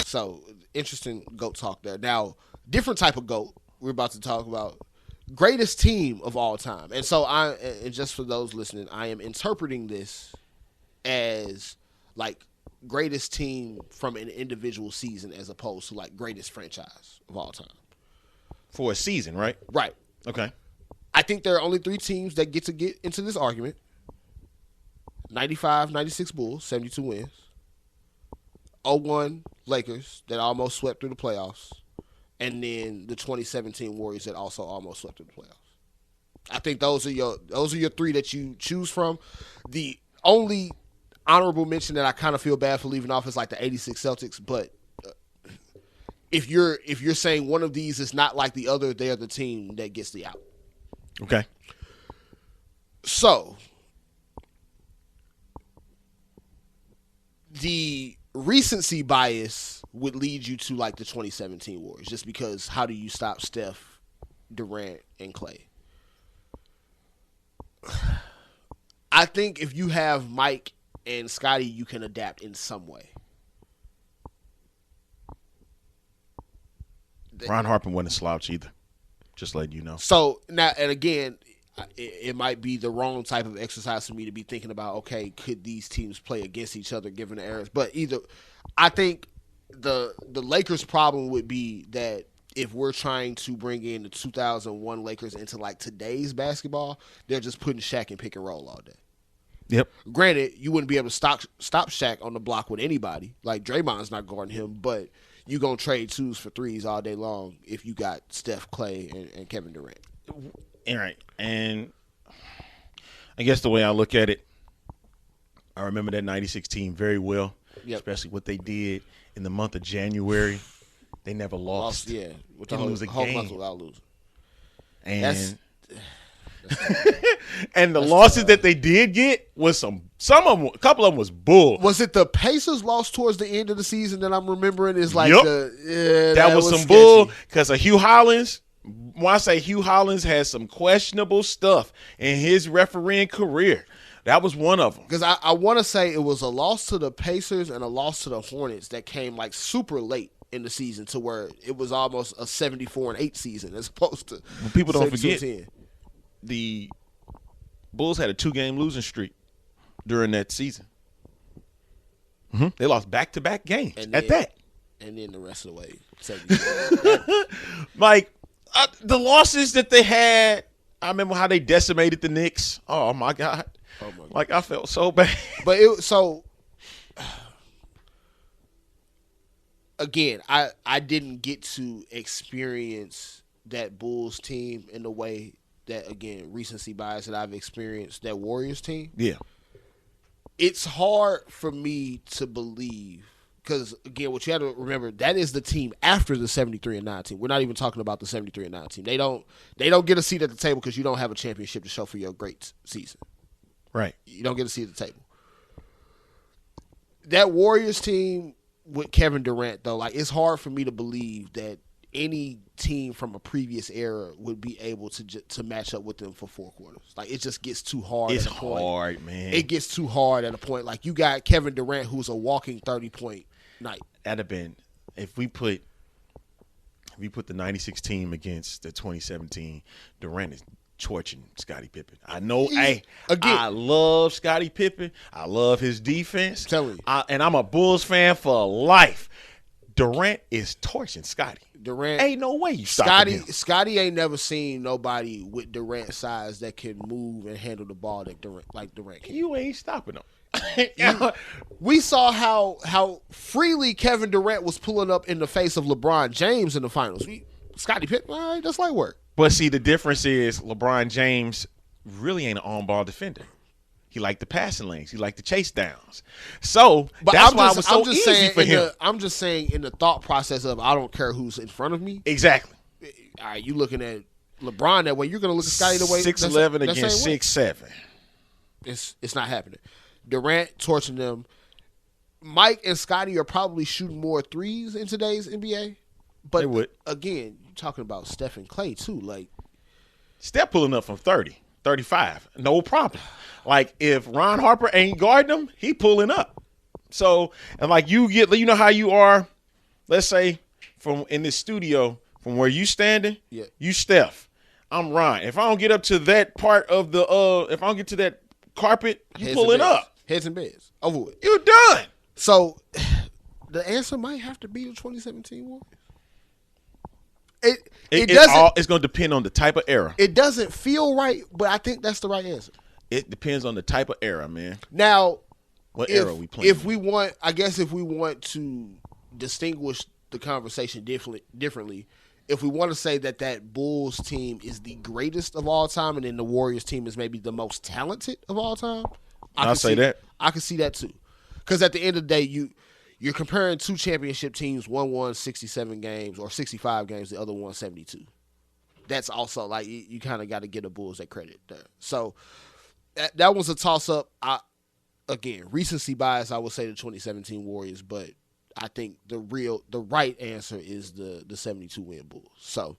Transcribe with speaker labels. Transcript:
Speaker 1: So interesting GOAT talk there. Now, different type of GOAT. We're about to talk about greatest team of all time. And so and just for those listening, I am interpreting this as like greatest team from an individual season as opposed to like greatest franchise of all time.
Speaker 2: For a season, right?
Speaker 1: Right.
Speaker 2: Okay.
Speaker 1: I think there are only 3 teams that get into this argument. 95, 96 Bulls, 72 wins. 01 Lakers that almost swept through the playoffs. And then the 2017 Warriors that also almost swept through the playoffs. I think those are your 3 that you choose from. The only honorable mention that I kind of feel bad for leaving off is like the 86 Celtics, but if you're saying one of these is not like the other, they're the team that gets the out.
Speaker 2: Okay.
Speaker 1: So the recency bias would lead you to like the 2017 Warriors, just because how do you stop Steph, Durant, and Clay? I think if you have Mike and Scotty, you can adapt in some way.
Speaker 2: Ron Harper wasn't a slouch either. Just letting you know.
Speaker 1: So now, and again, it might be the wrong type of exercise for me to be thinking about, okay, could these teams play against each other given the errors? But I think the Lakers' problem would be that if we're trying to bring in the 2001 Lakers into like today's basketball, they're just putting Shaq in pick and roll all day.
Speaker 2: Yep.
Speaker 1: Granted, you wouldn't be able to stop Shaq on the block with anybody. Like Draymond's not guarding him, but you gonna trade 2s for 3s all day long if you got Steph, Clay, and Kevin Durant.
Speaker 2: All right. And I guess the way I look at it, I remember that 96 team very well, especially what they did in the month of January. They never lost.
Speaker 1: Yeah. With the
Speaker 2: Didn't lose a
Speaker 1: whole
Speaker 2: game.
Speaker 1: month without losing.
Speaker 2: And and the losses that they did get was a couple of them was bull.
Speaker 1: Was it the Pacers lost towards the end of the season that I'm remembering? Is like
Speaker 2: Yep.
Speaker 1: that
Speaker 2: was some
Speaker 1: sketchy.
Speaker 2: bull because of Hugh Hollins. When I say Hugh Hollins has some questionable stuff in his refereeing career, that was one of them.
Speaker 1: Because I want to say it was a loss to the Pacers and a loss to the Hornets that came like super late in the season to where it was almost a 74-8 season as opposed to.
Speaker 2: Well, people don't forget
Speaker 1: 72-10.
Speaker 2: the Bulls had a 2-game losing streak during that season. Mm-hmm. They lost back-to-back games at that.
Speaker 1: And then the rest of the way, 72.
Speaker 2: Like, the losses that they had, I remember how they decimated the Knicks. Oh, my God. Like, I felt so bad.
Speaker 1: But again, I didn't get to experience that Bulls team in the way that, again, recency bias that I've experienced that Warriors team.
Speaker 2: Yeah.
Speaker 1: It's hard for me to believe because, again, what you have to remember, that is the team after the 73-9 team. We're not even talking about the 73-9 team. They don't get a seat at the table because you don't have a championship to show for your great season.
Speaker 2: Right.
Speaker 1: You don't get a seat at the table. That Warriors team with Kevin Durant, though, like, it's hard for me to believe that any team from a previous era would be able to match up with them for 4 quarters. Like, it just gets too hard.
Speaker 2: It's
Speaker 1: at a point.
Speaker 2: hard, man.
Speaker 1: It gets too hard at a point. Like, you got Kevin Durant, who's a walking 30-point night.
Speaker 2: That'd have been if we put the 96 team against the 2017, Durant is torching Scottie Pippen. I know. I love Scottie Pippen. I love his defense.
Speaker 1: I'm telling you.
Speaker 2: And I'm a Bulls fan for life. Durant is torching Scottie.
Speaker 1: Durant
Speaker 2: ain't no way you stopping him.
Speaker 1: Scottie ain't never seen nobody with Durant size that can move and handle the ball that Durant can.
Speaker 2: You ain't stopping him.
Speaker 1: We saw how freely Kevin Durant was pulling up in the face of LeBron James in the finals. Scottie Pippen, all right, that's light work.
Speaker 2: But see, the difference is LeBron James really ain't an on-ball defender. He liked the passing lanes. He liked the chase downs. So that's why it was so easy for him.
Speaker 1: I'm just saying in the thought process of I don't care who's in front of me.
Speaker 2: Exactly.
Speaker 1: All right, you looking at LeBron that way. You're going to look at Scottie the way
Speaker 2: 6'11" against 6'7".
Speaker 1: It's not happening. Durant torching them. Mike and Scottie are probably shooting more threes in today's NBA. But
Speaker 2: they would.
Speaker 1: Again, you're talking about Steph and Clay too. Like
Speaker 2: Steph pulling up from 30, 35, no problem. Like if Ron Harper ain't guarding him, he pulling up. So, and like you know how you are, let's say from in this studio, from where you standing, you Steph. I'm Ryan. If I don't get up to that part of the if I don't get to that carpet, you pull it up.
Speaker 1: Heads and beds. Over with.
Speaker 2: You're done.
Speaker 1: So the answer might have to be the 2017 Warriors.
Speaker 2: It's going to depend on the type of era.
Speaker 1: It doesn't feel right, but I think that's the right answer.
Speaker 2: It depends on the type of era, man.
Speaker 1: Now,
Speaker 2: what era are we playing?
Speaker 1: If we want to distinguish the conversation differently, if we want to say that Bulls team is the greatest of all time, and then the Warriors team is maybe the most talented of all time,
Speaker 2: I'll say that.
Speaker 1: I can see that too, because at the end of the day, you're comparing two championship teams. One won 67 games or 65 games. The other won 72. That's also like you kind of got to get the Bulls that credit there. So that was a toss up. Again, recency bias. I would say the 2017 Warriors, but I think the right answer is the 72 win Bulls. So